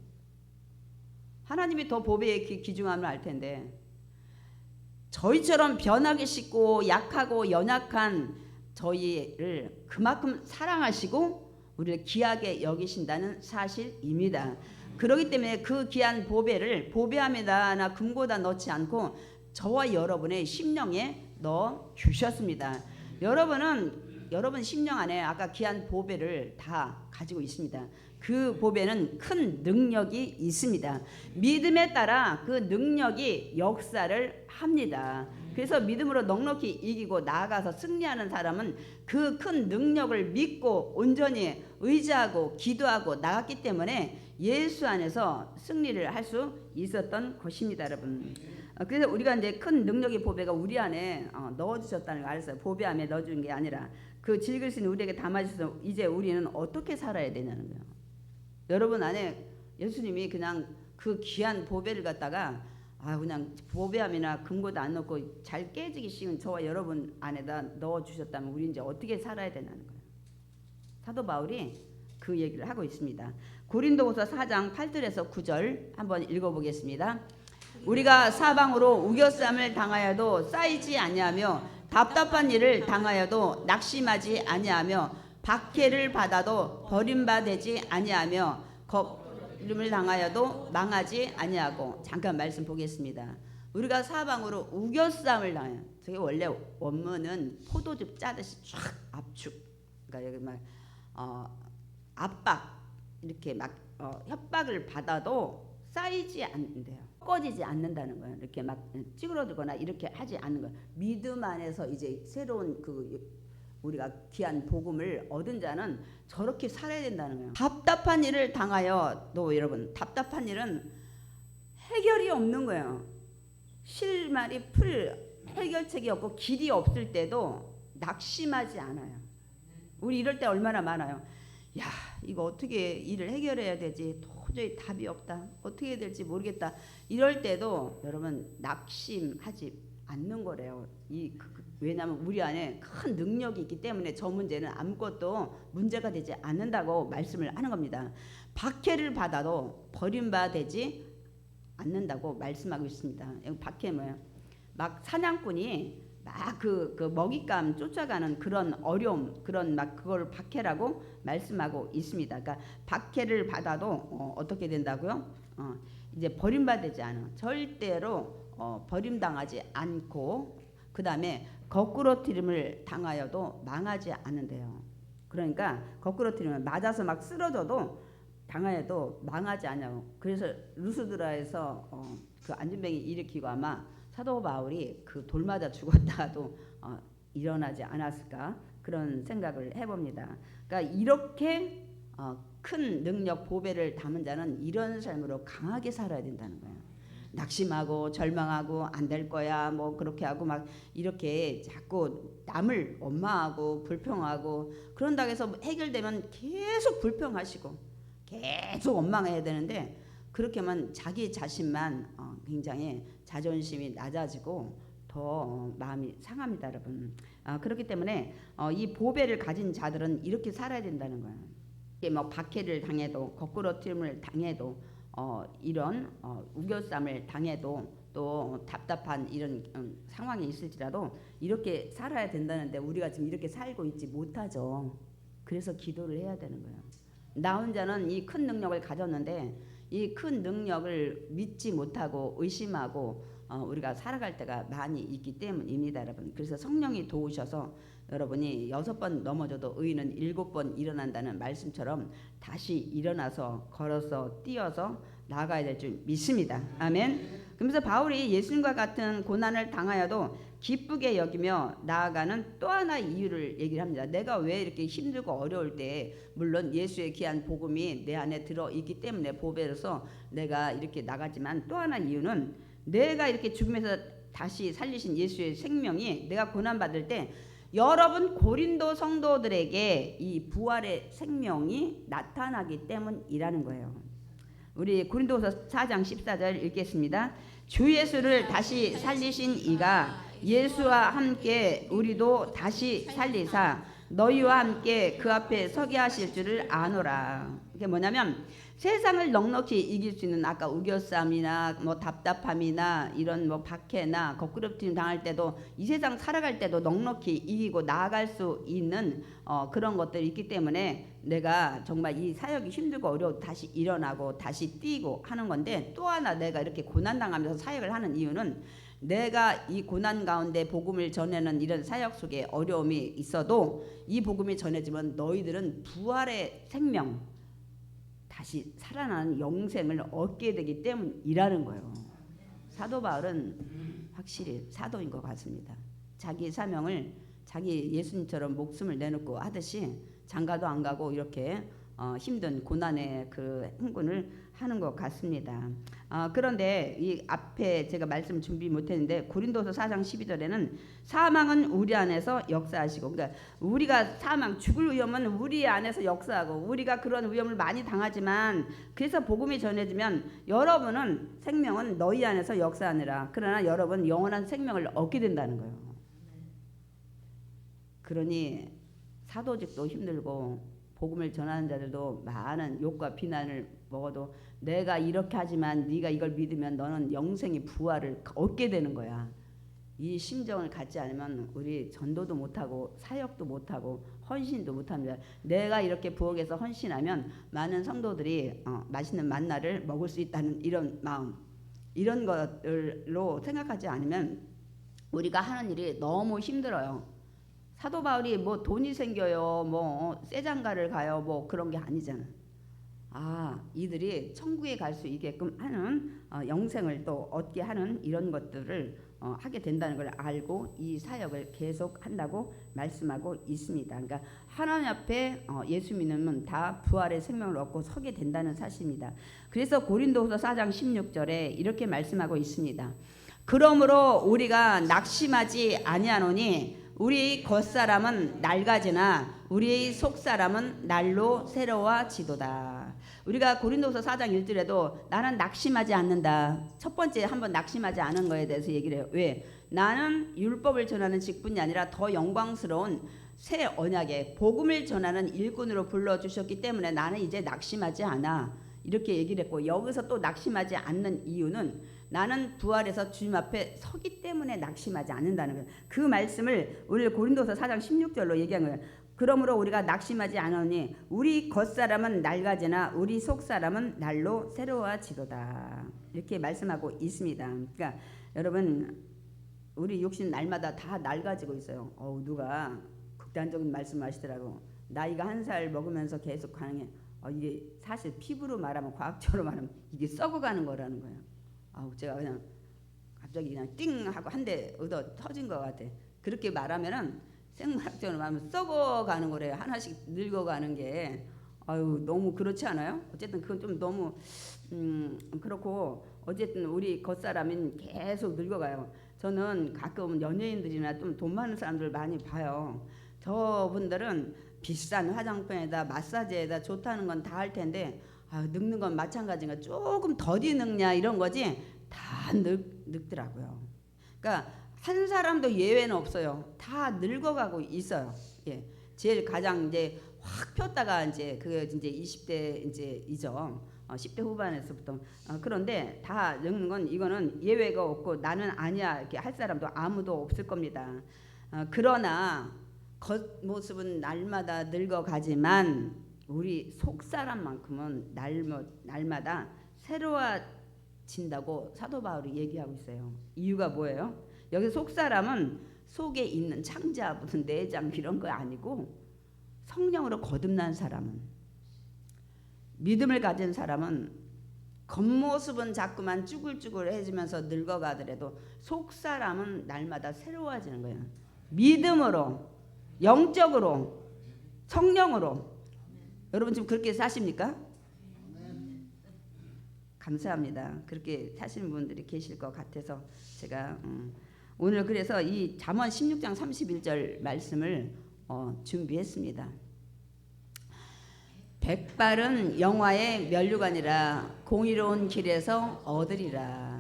하나님이 더 보배의 귀중함을 알 텐데, 저희처럼 변하기 쉽고 약하고 연약한 저희를 그만큼 사랑하시고 우리를 귀하게 여기신다는 사실입니다. 그렇기 때문에 그 귀한 보배를 보배함에다나 금고다 넣지 않고 저와 여러분의 심령에 넣어 주셨습니다. 여러분 심령 안에 아까 귀한 보배를 다 가지고 있습니다. 그 보배는 큰 능력이 있습니다. 믿음에 따라 그 능력이 역사를 합니다. 그래서 믿음으로 넉넉히 이기고 나아가서 승리하는 사람은 그 큰 능력을 믿고 온전히 의지하고 기도하고 나갔기 때문에 예수 안에서 승리를 할 수 있었던 것입니다, 여러분. 그래서 우리가 이제 큰 능력의 보배가 우리 안에 넣어주셨다는 걸 알았어요. 보배 안에 넣어준 게 아니라 그 질그릇이 우리에게 담아주셔서 이제 우리는 어떻게 살아야 되냐는 거예요. 여러분 안에 예수님이 그냥 그 귀한 보배를 갖다가 그냥 보배함이나 금고도 안 넣고 잘 깨지기 쉬운 저와 여러분 안에다 넣어주셨다면 우리 이제 어떻게 살아야 되냐는 거예요. 사도 바울이 그 얘기를 하고 있습니다. 고린도후서 4장 8절에서 9절 한번 읽어보겠습니다. 우리가 사방으로 우겨쌈을 당하여도 쌓이지 아니하며 답답한 일을 당하여도 낙심하지 아니하며 박해를 받아도 버림받지 아니하며 거름을 당하여도 망하지 아니하고. 잠깐 말씀 보겠습니다. 우리가 사방으로 우겨쌈을 당해요. 저게 원래 원문은 포도즙 짜듯이 쫙 압축, 그러니까 여기 막 압박, 이렇게 막 협박을 받아도 쌓이지 않는데요. 꺼지지 않는다는 거예요. 이렇게 막 찌그러들거나 이렇게 하지 않는 거예요. 믿음 안에서 이제 새로운 우리가 귀한 복음을 얻은 자는 저렇게 살아야 된다는 거예요. 답답한 일을 당하여도, 여러분, 답답한 일은 해결이 없는 거예요. 실마리 풀 해결책이 없고 길이 없을 때도 낙심하지 않아요. 우리 이럴 때 얼마나 많아요. 야, 이거 어떻게 일을 해결해야 되지? 도저히 답이 없다. 어떻게 해야 될지 모르겠다. 이럴 때도 여러분 낙심하지 않는 거래요. 왜냐하면 우리 안에 큰 능력이 있기 때문에 저 문제는 아무것도 문제가 되지 않는다고 말씀을 하는 겁니다. 박해를 받아도 버림받지 않는다고 말씀하고 있습니다. 박해 뭐예요? 막 사냥꾼이 막 그 먹잇감 쫓아가는 그런 어려움, 그런 막 그걸 박해라고 말씀하고 있습니다. 그러니까 박해를 받아도 어떻게 된다고요? 이제 버림받지 않아. 절대로 버림당하지 않고, 그 다음에 거꾸로뜨림을 당하여도 망하지 않는데요. 그러니까 거꾸로뜨리면 맞아서 막 쓰러져도 당하여도 망하지 않냐고. 그래서 루스드라에서 그 안전뱅이 일으키고 아마 사도 바울이 그 돌 맞아 죽었다가도 일어나지 않았을까, 그런 생각을 해봅니다. 그러니까 이렇게 큰 능력 보배를 담은 자는 이런 삶으로 강하게 살아야 된다는 거예요. 낙심하고 절망하고 안 될 거야 뭐 그렇게 하고 막 이렇게 자꾸 남을 원망하고 불평하고 그런다고 해서 해결되면 계속 불평하시고 계속 원망해야 되는데, 그렇게만 자기 자신만 굉장히 자존심이 낮아지고 더 마음이 상합니다, 여러분. 그렇기 때문에 이 보배를 가진 자들은 이렇게 살아야 된다는 거예요. 이게 뭐 박해를 당해도 거꾸로뜨림을 당해도 이런 우겨쌈을 당해도 또 답답한 이런 상황이 있을지라도 이렇게 살아야 된다는데 우리가 지금 이렇게 살고 있지 못하죠. 그래서 기도를 해야 되는 거예요. 나 혼자는 이 큰 능력을 가졌는데 이 큰 능력을 믿지 못하고 의심하고 우리가 살아갈 때가 많이 있기 때문입니다, 여러분. 그래서 성령이 도우셔서 여러분이 6번 넘어져도 의인은 7번 일어난다는 말씀처럼 다시 일어나서 걸어서 뛰어서 나아가야 될 줄 믿습니다. 아멘. 그러면서 바울이 예수님과 같은 고난을 당하여도 기쁘게 여기며 나아가는 또 하나 이유를 얘기를 합니다. 내가 왜 이렇게 힘들고 어려울 때, 물론 예수의 귀한 복음이 내 안에 들어있기 때문에 보배로서 내가 이렇게 나가지만, 또 하나 이유는 내가 이렇게 죽음에서 다시 살리신 예수의 생명이 내가 고난받을 때 여러분 고린도 성도들에게 이 부활의 생명이 나타나기 때문이라는 거예요. 우리 고린도후서 4장 14절 읽겠습니다. 주 예수를 다시 살리신 이가 예수와 함께 우리도 다시 살리사 너희와 함께 그 앞에 서게 하실 줄을 아노라. 이게 뭐냐면 세상을 넉넉히 이길 수 있는, 아까 우겨쌈이나 뭐 답답함이나 이런 뭐 박해나 거꾸럽힘 당할 때도, 이 세상 살아갈 때도 넉넉히 이기고 나아갈 수 있는 그런 것들이 있기 때문에 내가 정말 이 사역이 힘들고 어려워 다시 일어나고 다시 뛰고 하는 건데, 또 하나 내가 이렇게 고난당하면서 사역을 하는 이유는 내가 이 고난 가운데 복음을 전하는 이런 사역 속에 어려움이 있어도 이 복음이 전해지면 너희들은 부활의 생명, 다시 살아나는 영생을 얻게 되기 때문이라는 거예요. 사도 바울은 확실히 사도인 것 같습니다. 자기 사명을 자기 예수님처럼 목숨을 내놓고 하듯이 장가도 안 가고 이렇게 힘든 고난의 그 행군을 하는 것 같습니다. 그런데 이 앞에 제가 말씀 준비 못했는데 고린도서 4장 12절에는 사망은 우리 안에서 역사하시고, 그러니까 우리가 사망, 죽을 위험은 우리 안에서 역사하고, 우리가 그런 위험을 많이 당하지만 그래서 복음이 전해지면 여러분은 생명은 너희 안에서 역사하느라, 그러나 여러분 영원한 생명을 얻게 된다는 거예요. 그러니 사도직도 힘들고 복음을 전하는 자들도 많은 욕과 비난을 먹어도 내가 이렇게 하지만 네가 이걸 믿으면 너는 영생의 부활을 얻게 되는 거야. 이 심정을 갖지 않으면 우리 전도도 못하고 사역도 못하고 헌신도 못합니다. 내가 이렇게 부엌에서 헌신하면 많은 성도들이 맛있는 만나를 먹을 수 있다는 이런 마음, 이런 것들로 생각하지 않으면 우리가 하는 일이 너무 힘들어요. 사도 바울이 뭐 돈이 생겨요, 뭐 세장가를 가요, 뭐 그런 게 아니잖아. 이들이 천국에 갈 수 있게끔 하는 영생을 또 얻게 하는 이런 것들을 하게 된다는 걸 알고 이 사역을 계속 한다고 말씀하고 있습니다. 그러니까 하나님 앞에 예수 믿으면 다 부활의 생명을 얻고 서게 된다는 사실입니다. 그래서 고린도후서 4장 16절에 이렇게 말씀하고 있습니다. 그러므로 우리가 낙심하지 아니하노니 우리 겉사람은 낡아지나 우리의 속사람은 날로 새로워지도다. 우리가 고린도서 4장 1절에도 나는 낙심하지 않는다. 첫 번째 한번 낙심하지 않은 거에 대해서 얘기를 해요. 왜? 나는 율법을 전하는 직분이 아니라 더 영광스러운 새 언약의 복음을 전하는 일꾼으로 불러주셨기 때문에 나는 이제 낙심하지 않아. 이렇게 얘기를 했고, 여기서 또 낙심하지 않는 이유는 나는 부활해서 주님 앞에 서기 때문에 낙심하지 않는다는 거예요. 그 말씀을 오늘 고린도서 4장 16절로 얘기한 거예요. 그러므로 우리가 낙심하지 않으니 우리 겉사람은 낡아지나 우리 속사람은 날로 새로워지도다. 이렇게 말씀하고 있습니다. 그러니까 여러분, 우리 육신 날마다 다 낡아지고 있어요. 누가 극단적인 말씀하시더라고. 나이가 1살 먹으면서 계속 가는 게 이게 사실 피부로 말하면, 과학적으로 말하면 이게 썩어가는 거라는 거예요. 제가 그냥 갑자기 그냥 띵 하고 한 대 얻어 터진 것 같아. 그렇게 말하면은 생물학적으로 말하면 썩어가는 거래요. 하나씩 늙어가는 게. 너무 그렇지 않아요? 어쨌든 그건 좀 너무 그렇고, 어쨌든 우리 겉사람은 계속 늙어가요. 저는 가끔 연예인들이나 좀 돈 많은 사람들 많이 봐요. 저분들은 비싼 화장품에다 마사지에다 좋다는 건 다 할 텐데 늙는 건 마찬가지인가, 조금 더디 늙냐 이런 거지 다 늙더라고요. 그러니까 한 사람도 예외는 없어요. 다 늙어가고 있어요. 예, 제일 가장 이제 확 폈다가 이제 그게 이제 20대 이제이죠. 10대 후반에서부터. 그런데 다 늙는 건 이거는 예외가 없고 나는 아니야 이렇게 할 사람도 아무도 없을 겁니다. 그러나 겉모습은 날마다 늙어가지만 우리 속사람만큼은 날마다 새로워진다고 사도 바울이 얘기하고 있어요. 이유가 뭐예요? 여기 속사람은 속에 있는 창자, 무슨 내장 이런 거 아니고 성령으로 거듭난 사람은, 믿음을 가진 사람은 겉모습은 자꾸만 쭈글쭈글해지면서 늙어가더라도 속사람은 날마다 새로워지는 거예요. 믿음으로, 영적으로, 성령으로. 여러분 지금 그렇게 사십니까? 감사합니다. 그렇게 사시는 분들이 계실 것 같아서 제가 오늘 그래서 이 잠언 16장 31절 말씀을 준비했습니다. 백발은 영화의 면류관이라 공의로운 길에서 얻으리라.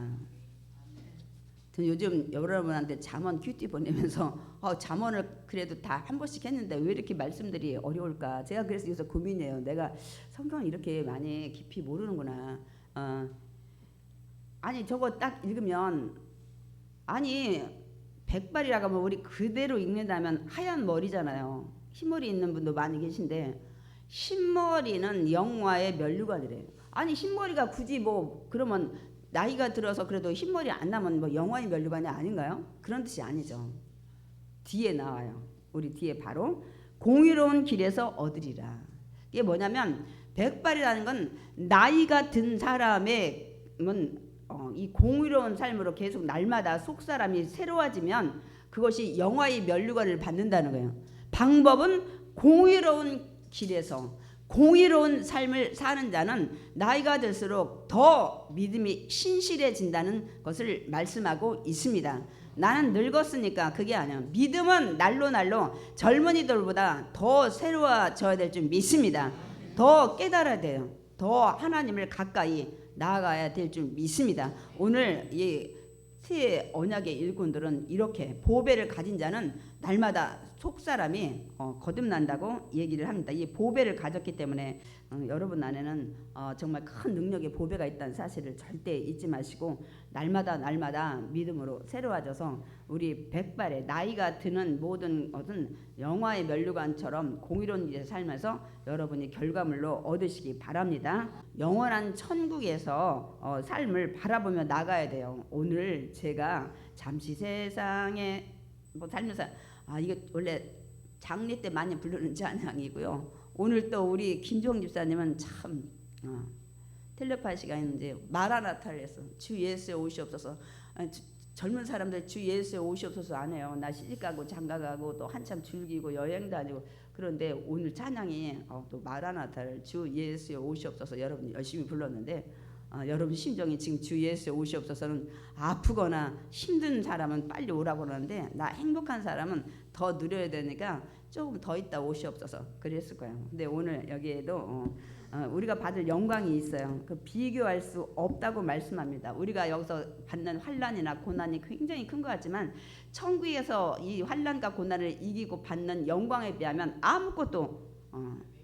요즘 여러분한테 잠언 큐티 보내면서 잠언을 그래도 다 한 번씩 했는데 왜 이렇게 말씀들이 어려울까? 제가 그래서 요새 고민이에요. 내가 성경을 이렇게 많이 깊이 모르는구나. 아니 저거 딱 읽으면 아니 백발이라고 하면 우리 그대로 읽는다면 하얀 머리잖아요. 흰머리 있는 분도 많이 계신데 흰머리는 영화의 면류관이래요. 아니 흰머리가 굳이 뭐 그러면 나이가 들어서 그래도 흰머리 안 나면 뭐 영화의 면류관이 아닌가요? 그런 뜻이 아니죠. 뒤에 나와요. 우리 뒤에 바로 공의로운 길에서 얻으리라. 이게 뭐냐면 백발이라는 건 나이가 든 사람의 이 공의로운 삶으로 계속 날마다 속사람이 새로워지면 그것이 영화의 면류관을 받는다는 거예요. 방법은 공의로운 길에서 공의로운 삶을 사는 자는 나이가 들수록 더 믿음이 신실해진다는 것을 말씀하고 있습니다. 나는 늙었으니까 그게 아니야. 믿음은 날로 젊은이들보다 더 새로워져야 될 줄 믿습니다. 더 깨달아야 돼요. 더 하나님을 가까이 나아가야 될 줄 믿습니다. 오늘 이 새 언약의 일꾼들은 이렇게 보배를 가진 자는 날마다 속사람이 거듭난다고 얘기를 합니다. 이 보배를 가졌기 때문에 여러분 안에는 정말 큰 능력의 보배가 있다는 사실을 절대 잊지 마시고 날마다 믿음으로 새로워져서 우리 백발의 나이가 드는 모든 것은 영화의 면류관처럼 공의로운 일에 살면서 여러분이 결과물로 얻으시기 바랍니다. 영원한 천국에서 삶을 바라보며 나가야 돼요. 오늘 제가 잠시 세상에 살면서 이게 원래 장례 때 많이 부르는 찬양이고요. 오늘 또 우리 김종 집사님은 참 텔레파시가 있는데 마라나타를 해서 주 예수에 오시옵소서. 젊은 사람들 주 예수에 오시옵소서 안 해요. 나 시집가고 장가가고 또 한참 즐기고 여행 다니고 그런데 오늘 찬양이 또 마라나타를 주 예수에 오시옵소서 여러분 열심히 불렀는데 여러분 심정이 지금 주 예수에 오시옵소서는 아프거나 힘든 사람은 빨리 오라고 그러는데 나 행복한 사람은 더 누려야 되니까 조금 더 있다 오시옵소서 그랬을 거예요. 근데 오늘 여기에도 우리가 받을 영광이 있어요. 그 비교할 수 없다고 말씀합니다. 우리가 여기서 받는 환난이나 고난이 굉장히 큰 것 같지만 천국에서 이 환난과 고난을 이기고 받는 영광에 비하면 아무것도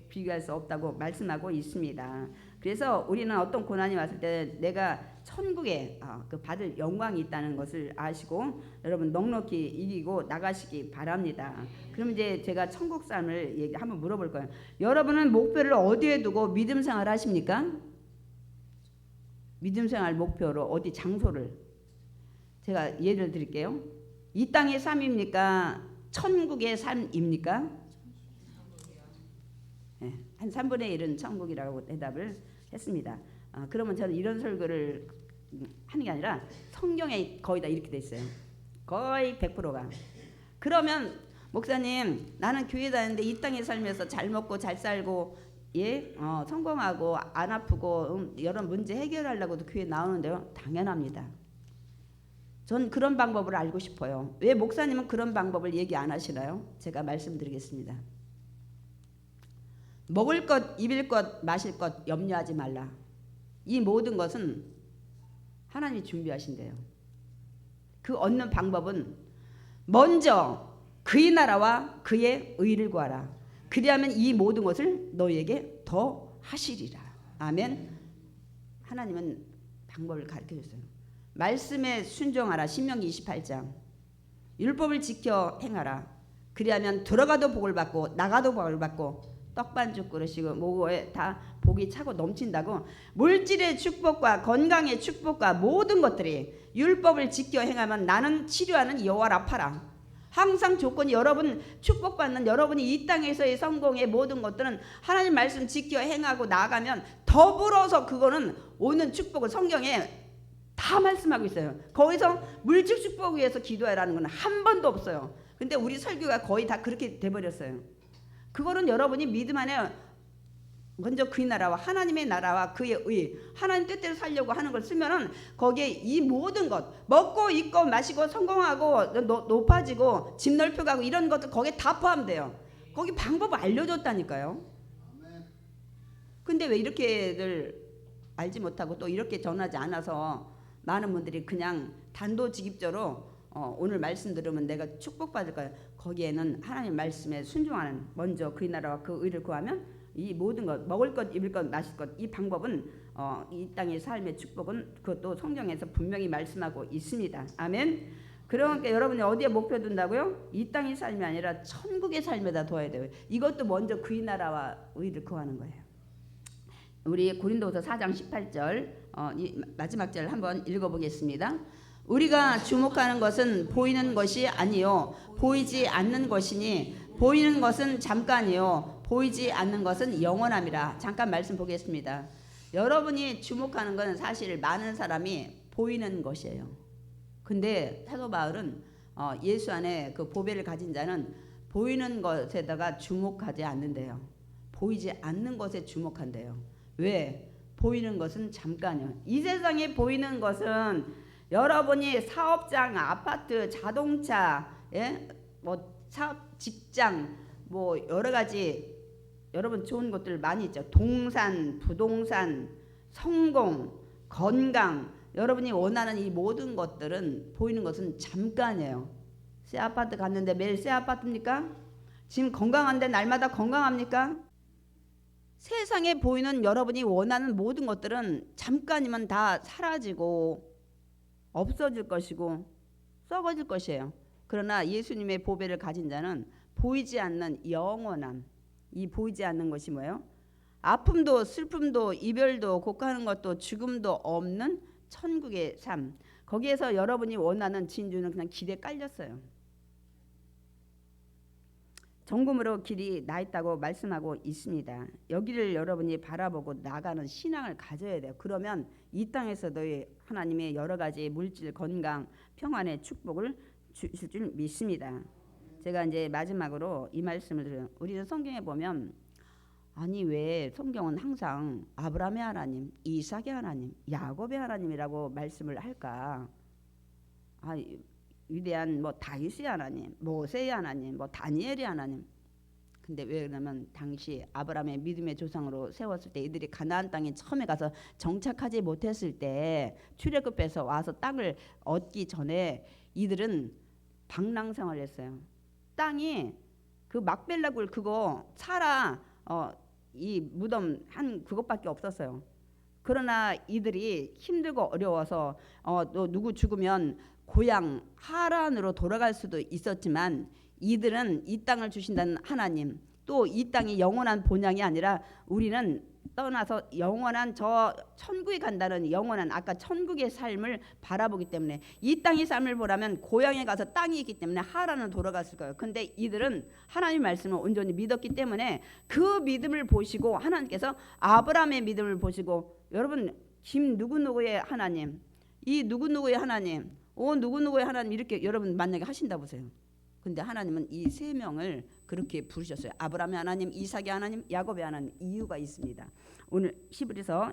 비교할 수 없다고 말씀하고 있습니다. 그래서 우리는 어떤 고난이 왔을 때 내가 천국에 그 받을 영광이 있다는 것을 아시고 여러분 넉넉히 이기고 나가시기 바랍니다. 그럼 이제 제가 천국 삶을 한번 물어볼 거예요. 여러분은 목표를 어디에 두고 믿음 생활 하십니까? 믿음 생활 목표로 어디 장소를 제가 예를 드릴게요. 이 땅의 삶입니까? 천국의 삶입니까? 네, 한 3분의 1은 천국이라고 대답을 했습니다. 그러면 저는 이런 설교를 하는 게 아니라 성경에 거의 다 이렇게 돼 있어요. 거의 100%가. 그러면 목사님 나는 교회 다니는데 이 땅에 살면서 잘 먹고 잘 살고 성공하고 안 아프고 여러 문제 해결하려고도 교회 나오는데요. 당연합니다. 전 그런 방법을 알고 싶어요. 왜 목사님은 그런 방법을 얘기 안 하시나요? 제가 말씀드리겠습니다. 먹을 것, 입을 것, 마실 것 염려하지 말라. 이 모든 것은 하나님이 준비하신대요. 그 얻는 방법은 먼저 그의 나라와 그의 의를 구하라. 그리하면 이 모든 것을 너희에게 더 하시리라. 아멘. 하나님은 방법을 가르쳐 줬어요. 말씀에 순종하라. 신명기 28장. 율법을 지켜 행하라. 그리하면 들어가도 복을 받고 나가도 복을 받고 떡반죽 그릇이고 뭐에 다 복이 차고 넘친다고. 물질의 축복과 건강의 축복과 모든 것들이 율법을 지켜 행하면 나는 치료하는 여호와라 파라. 항상 조건이 여러분 축복받는 여러분이 이 땅에서의 성공의 모든 것들은 하나님 말씀 지켜 행하고 나아가면 더불어서 그거는 오는 축복을 성경에 다 말씀하고 있어요. 거기서 물질 축복 위해서 기도해라는 건 한 번도 없어요. 근데 우리 설교가 거의 다 그렇게 돼버렸어요. 그거는 여러분이 믿음 안에 먼저 그의 나라와 하나님의 나라와 그의 의, 하나님 뜻대로 살려고 하는 걸 쓰면은 거기에 이 모든 것, 먹고 입고 마시고 성공하고 높아지고 집 넓혀가고 이런 것들 거기에 다 포함돼요. 거기 방법을 알려줬다니까요. 근데 왜 이렇게들 알지 못하고 또 이렇게 전하지 않아서 많은 분들이 그냥 단도직입적으로 오늘 말씀 들으면 내가 축복받을 거야. 거기에는 하나님 말씀에 순종하는, 먼저 그의 나라와 그 의를 구하면 이 모든 것, 먹을 것, 입을 것, 마실 것, 이 방법은 이 땅의 삶의 축복은 그것도 성경에서 분명히 말씀하고 있습니다. 아멘. 그러니까 여러분이 어디에 목표 둔다고요? 이 땅의 삶이 아니라 천국의 삶에다 둬야 돼요. 이것도 먼저 그의 나라와 의를 구하는 거예요. 우리 고린도서 4장 18절 이 마지막 절 한번 읽어보겠습니다. 우리가 주목하는 것은 보이는 것이 아니요 보이지 않는 것이니 보이는 것은 잠깐이요 보이지 않는 것은 영원함이라. 잠깐 말씀 보겠습니다. 여러분이 주목하는 건 사실 많은 사람이 보이는 것이에요. 근데 사도 바울은 예수 안에 그 보배를 가진 자는 보이는 것에다가 주목하지 않는데요. 보이지 않는 것에 주목한대요. 왜? 보이는 것은 잠깐이요. 이 세상에 보이는 것은 여러분이 사업장, 아파트, 자동차, 뭐 사업, 직장, 뭐 여러 가지 여러분 좋은 것들 많이 있죠. 동산, 부동산, 성공, 건강, 여러분이 원하는 이 모든 것들은 보이는 것은 잠깐이에요. 새 아파트 갔는데 매일 새 아파트입니까? 지금 건강한데 날마다 건강합니까? 세상에 보이는 여러분이 원하는 모든 것들은 잠깐이면 다 사라지고 없어질 것이고 썩어질 것이에요. 그러나 예수님의 보배를 가진 자는 보이지 않는 영원함, 이 보이지 않는 것이 뭐예요? 아픔도 슬픔도 이별도 곡하는 것도 죽음도 없는 천국의 삶. 거기에서 여러분이 원하는 진주는 그냥 길에 깔렸어요. 정금으로 길이 나 있다고 말씀하고 있습니다. 여기를 여러분이 바라보고 나가는 신앙을 가져야 돼요. 그러면 이 땅에서도 하나님의 여러 가지 물질, 건강, 평안의 축복을 주실 줄 믿습니다. 제가 이제 마지막으로 이 말씀을 드려요. 우리는 성경에 보면 아니 왜 성경은 항상 아브라함의 하나님, 이삭의 하나님, 야곱의 하나님이라고 말씀을 할까? 위대한 뭐 다윗의 하나님, 모세의 하나님, 뭐 다니엘의 하나님. 근데 왜 그러냐면 당시 아브라함의 믿음의 조상으로 세웠을 때 이들이 가나안 땅에 처음에 가서 정착하지 못했을 때 출애굽해서 와서 땅을 얻기 전에 이들은 방랑생활을 했어요. 땅이 그 막벨라굴 그거 사라 이 무덤 한 그것밖에 없었어요. 그러나 이들이 힘들고 어려워서 또 누구 죽으면 고향 하란으로 돌아갈 수도 있었지만 이들은 이 땅을 주신다는 하나님, 또 이 땅이 영원한 본향이 아니라 우리는 떠나서 영원한 저 천국에 간다는 영원한 아까 천국의 삶을 바라보기 때문에 이 땅의 삶을 보라면 고향에 가서 땅이 있기 때문에 하란으로 돌아갔을 거예요. 근데 이들은 하나님의 말씀을 온전히 믿었기 때문에 그 믿음을 보시고 하나님께서 아브라함의 믿음을 보시고 여러분 김 누구누구의 하나님, 이 누구누구의 하나님, 누구누구의 하나님 이렇게 여러분 만약에 하신다 보세요. 근데 하나님은 이 세 명을 그렇게 부르셨어요. 아브라함의 하나님, 이삭의 하나님, 야곱의 하나님. 이유가 있습니다. 오늘 히브리서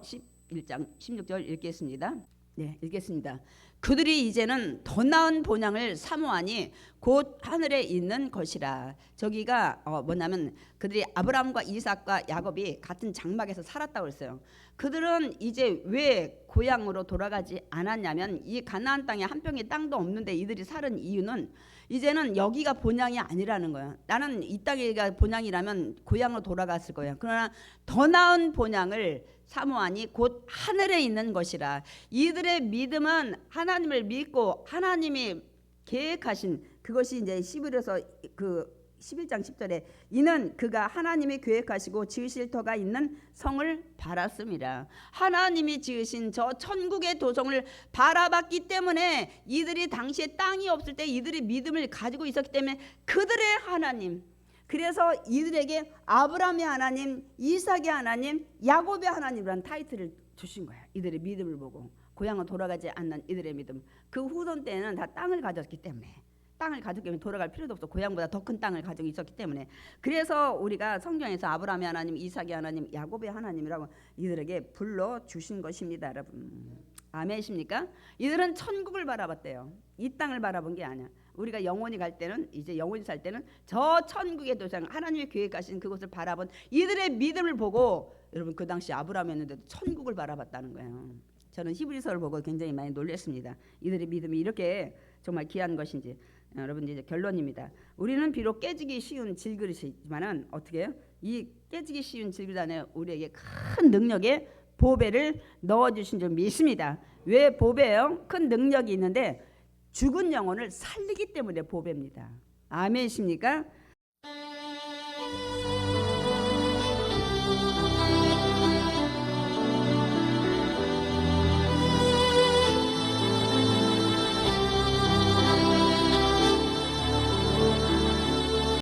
11장 16절 읽겠습니다. 네, 읽겠습니다. 그들이 이제는 더 나은 본향을 사모하니 곧 하늘에 있는 것이라. 저기가 뭐냐면 그들이 아브라함과 이삭과 야곱이 같은 장막에서 살았다고 했어요. 그들은 이제 왜 고향으로 돌아가지 않았냐면 이 가나안 땅에 한 평의 땅도 없는데 이들이 사는 이유는 이제는 여기가 본향이 아니라는 거예요. 나는 이 땅이가 본향이라면 고향으로 돌아갔을 거야. 그러나 더 나은 본향을 사모하니 곧 하늘에 있는 것이라. 이들의 믿음은 하나님을 믿고 하나님이 계획하신 그것이 이제 히브리서 그 11장 10절에 이는 그가 하나님이 계획하시고 지으실 터가 있는 성을 바랐습니다. 하나님이 지으신 저 천국의 도성을 바라봤기 때문에 이들이 당시에 땅이 없을 때 이들이 믿음을 가지고 있었기 때문에 그들의 하나님, 그래서 이들에게 아브라함의 하나님, 이삭의 하나님, 야곱의 하나님이라는 타이틀을 주신 거예요. 이들의 믿음을 보고 고향은 돌아가지 않는 이들의 믿음. 그 후손 때는 다 땅을 가졌기 때문에 땅을 가졌기 때문에 돌아갈 필요도 없어. 고향보다 더 큰 땅을 가지고 있었기 때문에. 그래서 우리가 성경에서 아브라함의 하나님, 이삭의 하나님, 야곱의 하나님이라고 이들에게 불러 주신 것입니다, 여러분. 아멘이십니까? 이들은 천국을 바라봤대요. 이 땅을 바라본 게 아니야. 우리가 영원히 갈 때는, 이제 영원히 살 때는 저 천국의 도상, 하나님이 계획하신 그곳을 바라본 이들의 믿음을 보고, 여러분 그 당시 아브라함이었는데도 천국을 바라봤다는 거예요. 저는 히브리서를 보고 굉장히 많이 놀랐습니다. 이들의 믿음이 이렇게 정말 귀한 것인지. 여러분 이제 결론입니다. 우리는 비록 깨지기 쉬운 질그릇이지만은 어떻게 해요? 이 깨지기 쉬운 질그릇 안에 우리에게 큰 능력의 보배를 넣어주신 줄 믿습니다. 왜 보배예요? 큰 능력이 있는데 죽은 영혼을 살리기 때문에 보배입니다. 아멘이십니까?